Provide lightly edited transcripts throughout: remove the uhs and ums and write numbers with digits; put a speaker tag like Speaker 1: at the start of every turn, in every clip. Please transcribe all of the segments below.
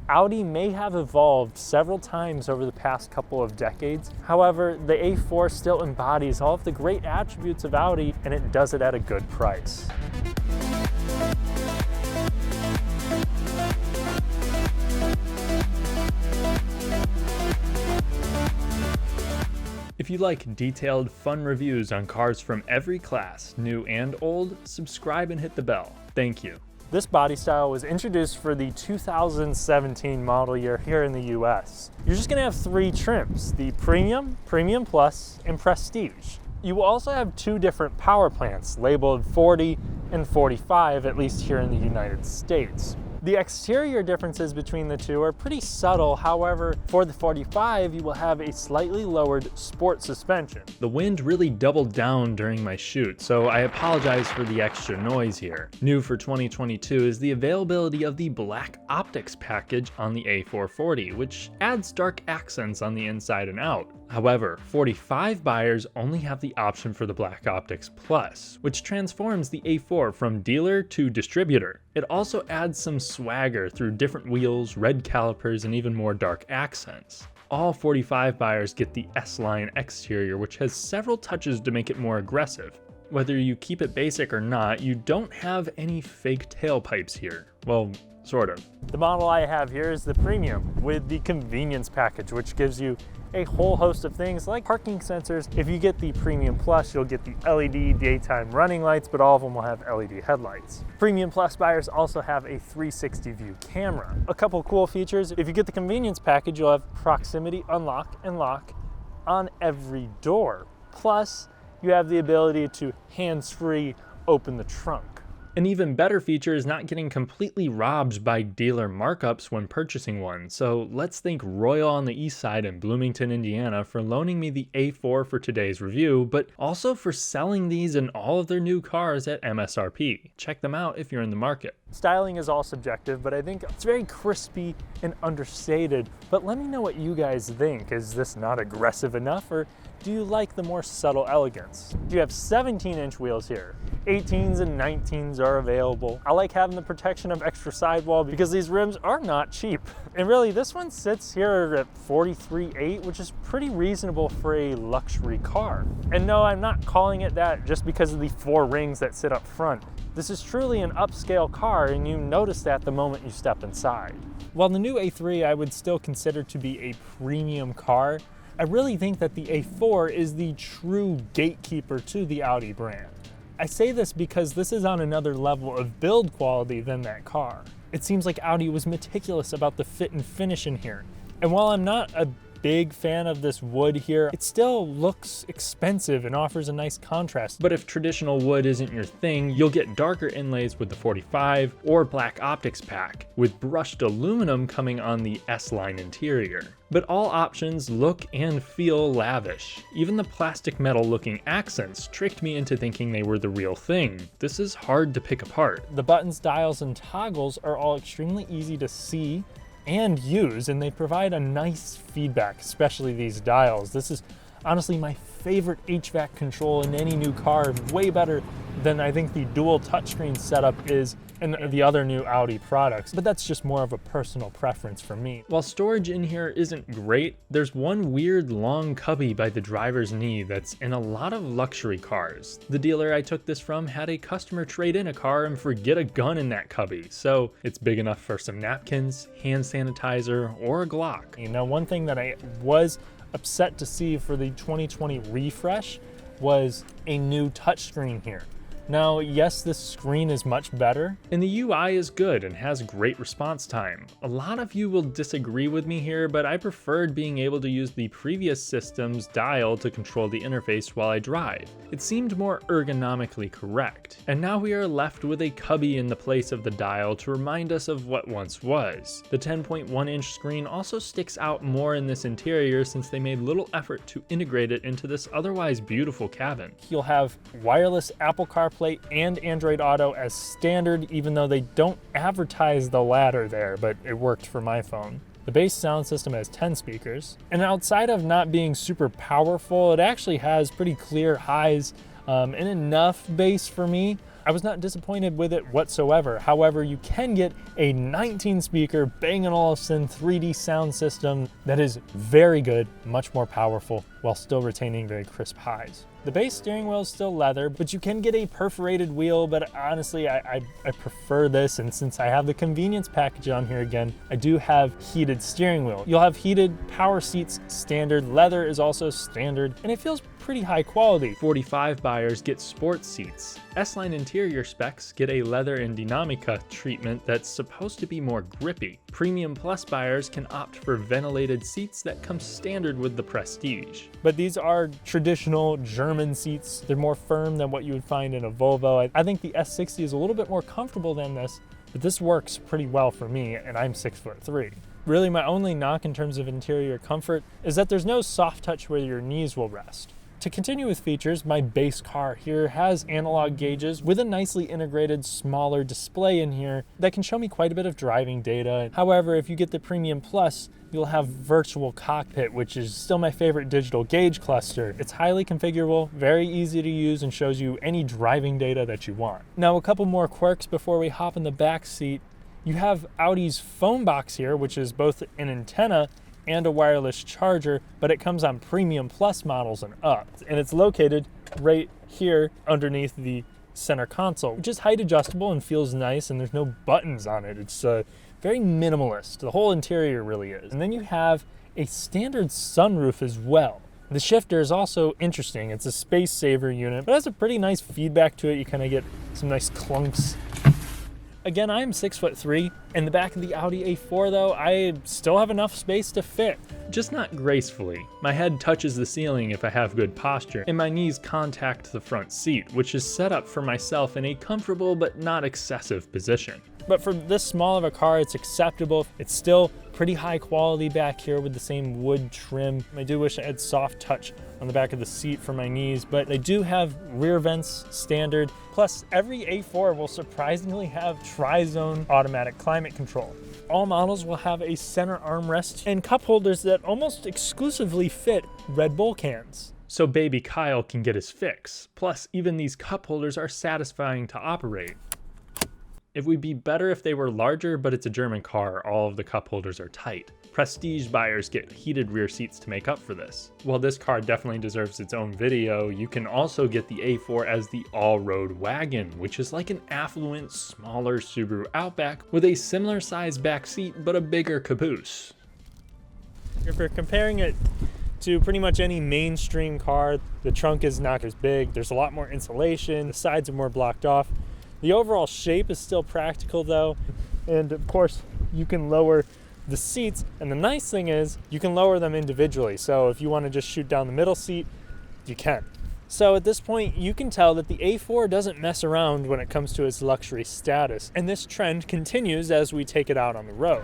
Speaker 1: Audi may have evolved several times over the past couple of decades. However, the A4 still embodies all of the great attributes of Audi, and it does it at a good price. If you like detailed, fun reviews on cars from every class, new and old, subscribe and hit the bell. Thank you. This body style was introduced for the 2017 model year here in the US. You're just gonna have 3 trims, the Premium, Premium Plus, and Prestige. You will also have 2 different power plants labeled 40 and 45, at least here in the United States. The exterior differences between the two are pretty subtle. However, for the 45, you will have a slightly lowered sport suspension. The wind really doubled down during my shoot, so I apologize for the extra noise here. New for 2022 is the availability of the black optics package on the A440, which adds dark accents on the inside and out. However, 45 buyers only have the option for the Black Optics Plus, which transforms the A4 from dealer to distributor. It also adds some swagger through different wheels, red calipers, and even more dark accents. All 45 buyers get the S-Line exterior, which has several touches to make it more aggressive. Whether you keep it basic or not, you don't have any fake tailpipes here. Well, sort of. The model I have here is the Premium with the convenience package, which gives you a whole host of things like parking sensors. If you get the Premium Plus, you'll get the LED daytime running lights, but all of them will have LED headlights. Premium Plus buyers also have a 360 view camera. A couple cool features: if you get the convenience package, you'll have proximity unlock and lock on every door. Plus, you have the ability to hands-free open the trunk. An even better feature is not getting completely robbed by dealer markups when purchasing one, so let's thank Royal on the Eastside in Bloomington, Indiana for loaning me the A4 for today's review, but also for selling these and all of their new cars at MSRP. Check them out if you're in the market. Styling is all subjective, but I think it's very crispy and understated. But let me know what you guys think. Is this not aggressive enough, or do you like the more subtle elegance? You have 17-inch wheels here. 18s and 19s are available. I like having the protection of extra sidewall because these rims are not cheap. And really, this one sits here at 43.8, which is pretty reasonable for a luxury car. And no, I'm not calling it that just because of the 4 rings that sit up front. This is truly an upscale car, and you notice that the moment you step inside. While the new A3 I would still consider to be a premium car, I really think that the A4 is the true gatekeeper to the Audi brand. I say this because this is on another level of build quality than that car. It seems like Audi was meticulous about the fit and finish in here. And while I'm not a big fan of this wood here, it still looks expensive and offers a nice contrast. But if traditional wood isn't your thing, you'll get darker inlays with the 45 or black optics pack, with brushed aluminum coming on the S-Line interior. But all options look and feel lavish. Even the plastic metal looking accents tricked me into thinking they were the real thing. This is hard to pick apart. The buttons, dials, and toggles are all extremely easy to see and use, and they provide a nice feedback, especially these dials. This is honestly my favorite HVAC control in any new car, way better than I think the dual touchscreen setup is in the other new Audi products, but that's just more of a personal preference for me. While storage in here isn't great, there's one weird long cubby by the driver's knee that's in a lot of luxury cars. The dealer I took this from had a customer trade in a car and forget a gun in that cubby, so it's big enough for some napkins, hand sanitizer, or a Glock. You know, one thing that I was upset to see for the 2020 refresh was a new touchscreen here. Now, yes, this screen is much better, and the UI is good and has great response time. A lot of you will disagree with me here, but I preferred being able to use the previous system's dial to control the interface while I drive. It seemed more ergonomically correct. And now we are left with a cubby in the place of the dial to remind us of what once was. The 10.1-inch screen also sticks out more in this interior since they made little effort to integrate it into this otherwise beautiful cabin. You'll have wireless Apple CarPlay and Android Auto as standard, even though they don't advertise the latter there, but it worked for my phone. The base sound system has 10 speakers, and outside of not being super powerful, it actually has pretty clear highs and enough bass for me. I was not disappointed with it whatsoever. However, you can get a 19-speaker Bang & Olufsen 3D sound system that is very good, much more powerful, while still retaining very crisp highs. The base steering wheel is still leather, but you can get a perforated wheel, but honestly, I prefer this, and since I have the convenience package on here again, I do have heated steering wheel. You'll have heated power seats standard, leather is also standard, and it feels pretty high quality. 45 buyers get sports seats. S-Line interior specs get a leather and Dinamica treatment that's supposed to be more grippy. Premium Plus buyers can opt for ventilated seats that come standard with the Prestige. But these are traditional German seats. They're more firm than what you would find in a Volvo. I think the S60 is a little bit more comfortable than this, but this works pretty well for me, and I'm 6'3". Really, my only knock in terms of interior comfort is that there's no soft touch where your knees will rest. To continue with features, my base car here has analog gauges with a nicely integrated smaller display in here that can show me quite a bit of driving data. However, if you get the Premium Plus, you'll have virtual cockpit, which is still my favorite digital gauge cluster. It's highly configurable, very easy to use, and shows you any driving data that you want. Now, a couple more quirks before we hop in the back seat. You have Audi's phone box here, which is both an antenna and a wireless charger, but it comes on Premium Plus models and up. And it's located right here underneath the center console, which is height adjustable and feels nice, and there's no buttons on it. It's very minimalist. The whole interior really is. And then you have a standard sunroof as well. The shifter is also interesting. It's a space saver unit, but it has a pretty nice feedback to it. You kind of get some nice clunks. Again, I'm 6'3". In the back of the Audi A4 though, I still have enough space to fit. Just not gracefully. My head touches the ceiling if I have good posture, and my knees contact the front seat, which is set up for myself in a comfortable but not excessive position. But for this small of a car, it's acceptable. It's still pretty high quality back here with the same wood trim. I do wish I had soft touch on the back of the seat for my knees, but they do have rear vents standard. Plus, every A4 will surprisingly have tri-zone automatic climate control. All models will have a center armrest and cup holders that almost exclusively fit Red Bull cans. So baby Kyle can get his fix. Plus, even these cup holders are satisfying to operate. It would be better if they were larger, but it's a German car, all of the cup holders are tight. Prestige buyers get heated rear seats to make up for this. While this car definitely deserves its own video, you can also get the A4 as the all-road wagon, which is like an affluent, smaller Subaru Outback with a similar size back seat, but a bigger caboose. If we're comparing it to pretty much any mainstream car, the trunk is not as big, there's a lot more insulation, the sides are more blocked off. The overall shape is still practical though, and of course you can lower the seats, and the nice thing is you can lower them individually, so if you want to just shoot down the middle seat, you can. So at this point you can tell that the A4 doesn't mess around when it comes to its luxury status, and this trend continues as we take it out on the road.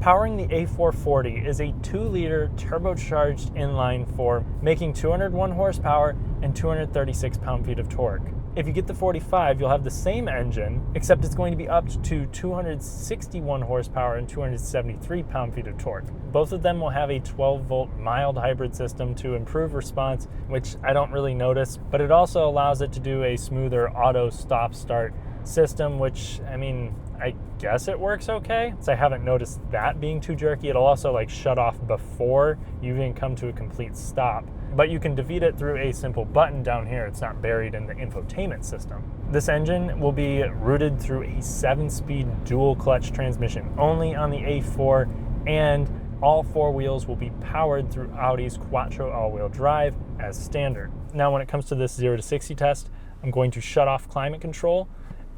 Speaker 1: Powering the A440 is a 2-liter turbocharged inline-4, making 201 horsepower and 236 pound-feet of torque. If you get the 45, you'll have the same engine, except it's going to be up to 261 horsepower and 273 pound-feet of torque. Both of them will have a 12-volt mild hybrid system to improve response, which I don't really notice, but it also allows it to do a smoother auto stop-start system, which, I mean, I guess it works okay. So I haven't noticed that being too jerky. It'll also like shut off before you even come to a complete stop. But you can defeat it through a simple button down here. It's not buried in the infotainment system. This engine will be routed through a 7-speed dual clutch transmission only on the A4, and all 4 wheels will be powered through Audi's Quattro all-wheel drive as standard. Now when it comes to this 0 to 60 test, I'm going to shut off climate control,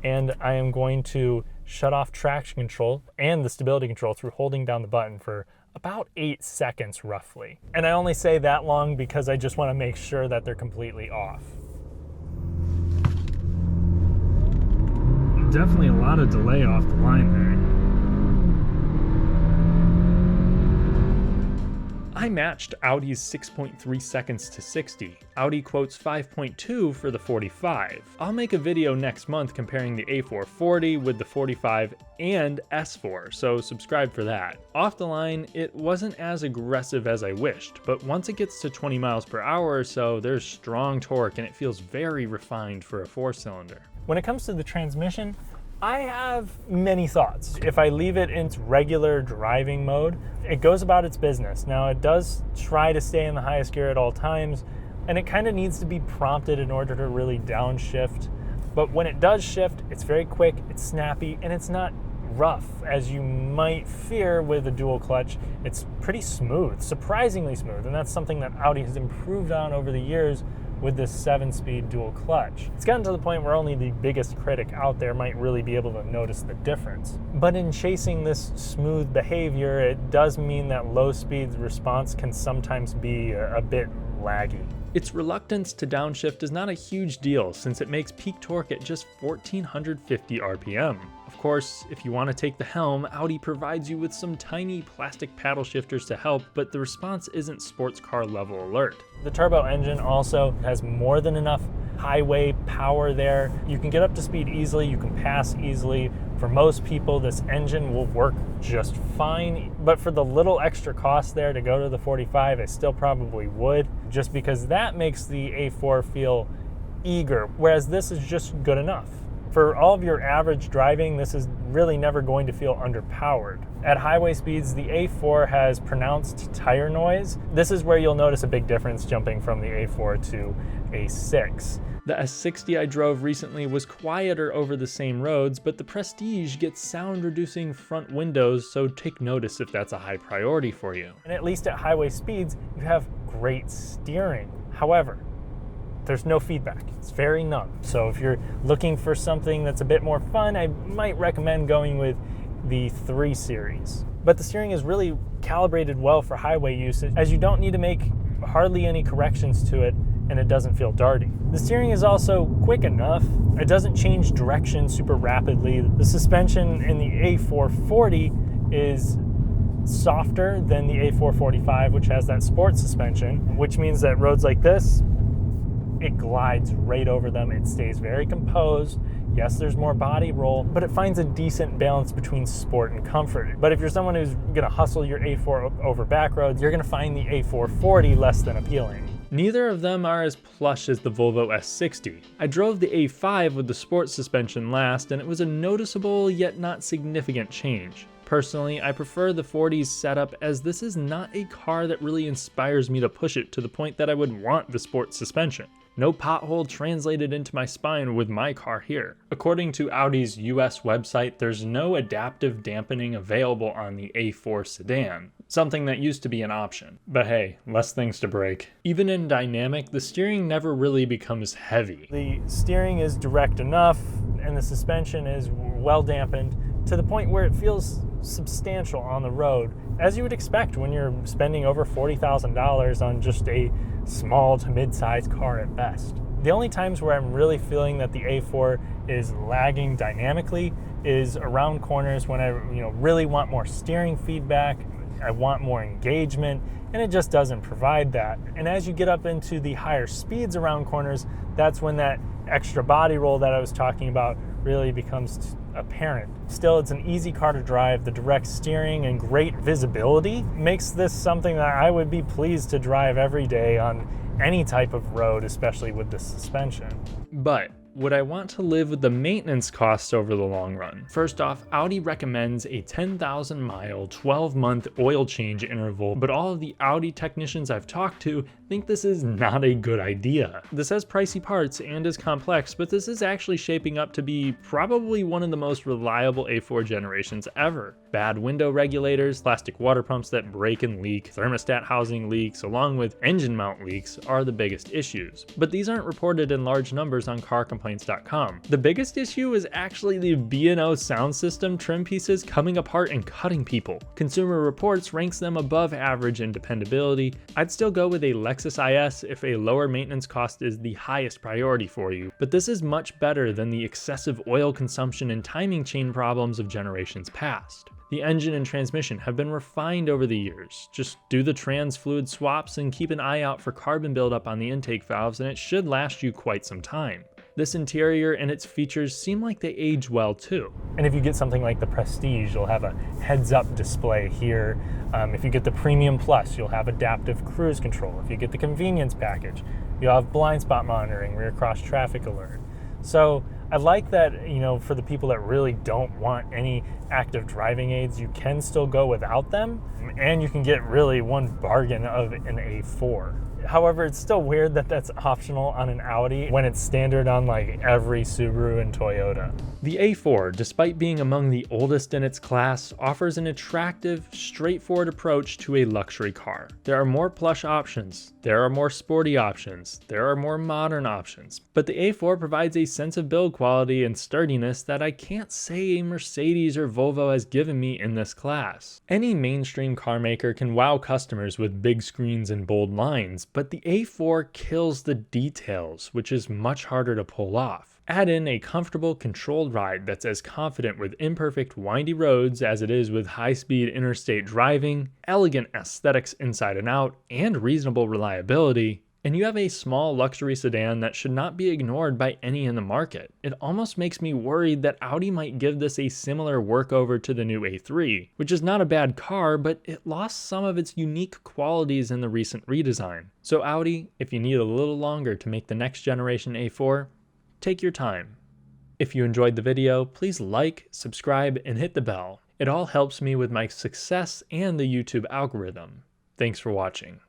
Speaker 1: and I am going to shut off traction control and the stability control through holding down the button for about 8 seconds roughly. And I only say that long because I just want to make sure that they're completely off. Definitely a lot of delay off the line there. I matched Audi's 6.3 seconds to 60. Audi quotes 5.2 for the 45. I'll make a video next month comparing the A440 with the 45 and S4, so subscribe for that. Off the line, it wasn't as aggressive as I wished, but once it gets to 20 miles per hour or so, there's strong torque and it feels very refined for a 4-cylinder. When it comes to the transmission, I have many thoughts. If I leave it in its regular driving mode, it goes about its business. Now it does try to stay in the highest gear at all times, and it kind of needs to be prompted in order to really downshift. But when it does shift, it's very quick, it's snappy, and it's not rough as you might fear with a dual clutch. It's pretty smooth, surprisingly smooth, and that's something that Audi has improved on over the years with this 7-speed dual clutch. It's gotten to the point where only the biggest critic out there might really be able to notice the difference. But in chasing this smooth behavior, it does mean that low speed response can sometimes be a bit laggy. Its reluctance to downshift is not a huge deal since it makes peak torque at just 1450 RPM. Of course, if you want to take the helm, Audi provides you with some tiny plastic paddle shifters to help, but the response isn't sports car level alert. The turbo engine also has more than enough highway power there. You can get up to speed easily, you can pass easily. For most people, this engine will work just fine, but for the little extra cost there to go to the 45, I still probably would, just because that makes the A4 feel eager, whereas this is just good enough. For all of your average driving, this is really never going to feel underpowered. At highway speeds, the A4 has pronounced tire noise. This is where you'll notice a big difference jumping from the A4 to A6. The S60 I drove recently was quieter over the same roads, but the Prestige gets sound-reducing front windows, so take notice if that's a high priority for you. And at least at highway speeds, you have great steering. However, there's no feedback. It's very numb. So if you're looking for something that's a bit more fun, I might recommend going with the 3 Series. But the steering is really calibrated well for highway usage, as you don't need to make hardly any corrections to it, and it doesn't feel darty. The steering is also quick enough. It doesn't change direction super rapidly. The suspension in the A440 is softer than the A445, which has that sport suspension, which means that roads like this, it glides right over them. It stays very composed. Yes, there's more body roll, but it finds a decent balance between sport and comfort. But if you're someone who's gonna hustle your A4 over back roads, you're gonna find the A440 less than appealing. Neither of them are as plush as the Volvo S60. I drove the A5 with the sport suspension last, and it was a noticeable yet not significant change. Personally, I prefer the 40's setup, as this is not a car that really inspires me to push it to the point that I would want the sport suspension. No pothole translated into my spine with my car here. According to Audi's US website, there's no adaptive dampening available on the A4 sedan, something that used to be an option. But hey, less things to break. Even in dynamic, the steering never really becomes heavy. The steering is direct enough, and the suspension is well dampened to the point where it feels substantial on the road, as you would expect when you're spending over $40,000 on just a small to mid-sized car at best. The only times where I'm really feeling that the A4 is lagging dynamically is around corners when I really want more steering feedback, I want more engagement, and it just doesn't provide that. And as you get up into the higher speeds around corners, that's when that extra body roll that I was talking about really becomes apparent. Still, it's an easy car to drive. The direct steering and great visibility makes this something that I would be pleased to drive every day on any type of road, especially with the suspension. But would I want to live with the maintenance costs over the long run? First off, Audi recommends a 10,000 mile, 12-month oil change interval, but all of the Audi technicians I've talked to think this is not a good idea. This has pricey parts and is complex, but this is actually shaping up to be probably one of the most reliable A4 generations ever. Bad window regulators, plastic water pumps that break and leak, thermostat housing leaks, along with engine mount leaks are the biggest issues. But these aren't reported in large numbers on carcomplaints.com. The biggest issue is actually the B&O sound system trim pieces coming apart and cutting people. Consumer Reports ranks them above average in dependability. I'd still go with a Lexus IS if a lower maintenance cost is the highest priority for you, but this is much better than the excessive oil consumption and timing chain problems of generations past. The The engine and transmission have been refined over the years. Just do the trans fluid swaps and keep an eye out for carbon buildup on the intake valves, and it should last you quite some time. This interior and its features seem like they age well too. And if you get something like the Prestige, you'll have a heads-up display here. If you get the Premium Plus, you'll have adaptive cruise control. If you get the Convenience package, you'll have blind spot monitoring, rear cross traffic alert. So I like that, you know, for the people that really don't want any active driving aids, you can still go without them, and you can get really one bargain of an A4. However, it's still weird that that's optional on an Audi when it's standard on like every Subaru and Toyota. The A4, despite being among the oldest in its class, offers an attractive, straightforward approach to a luxury car. There are more plush options, there are more sporty options, there are more modern options, but the A4 provides a sense of build quality and sturdiness that I can't say a Mercedes or Volvo has given me in this class. Any mainstream car maker can wow customers with big screens and bold lines, but the A4 kills the details, which is much harder to pull off. Add in a comfortable, controlled ride that's as confident with imperfect, windy roads as it is with high-speed interstate driving, elegant aesthetics inside and out, and reasonable reliability, and you have a small luxury sedan that should not be ignored by any in the market. It almost makes me worried that Audi might give this a similar workover to the new A3, which is not a bad car, but it lost some of its unique qualities in the recent redesign. So Audi, if you need a little longer to make the next generation A4, take your time. If you enjoyed the video, please like, subscribe, and hit the bell. It all helps me with my success and the YouTube algorithm. Thanks for watching.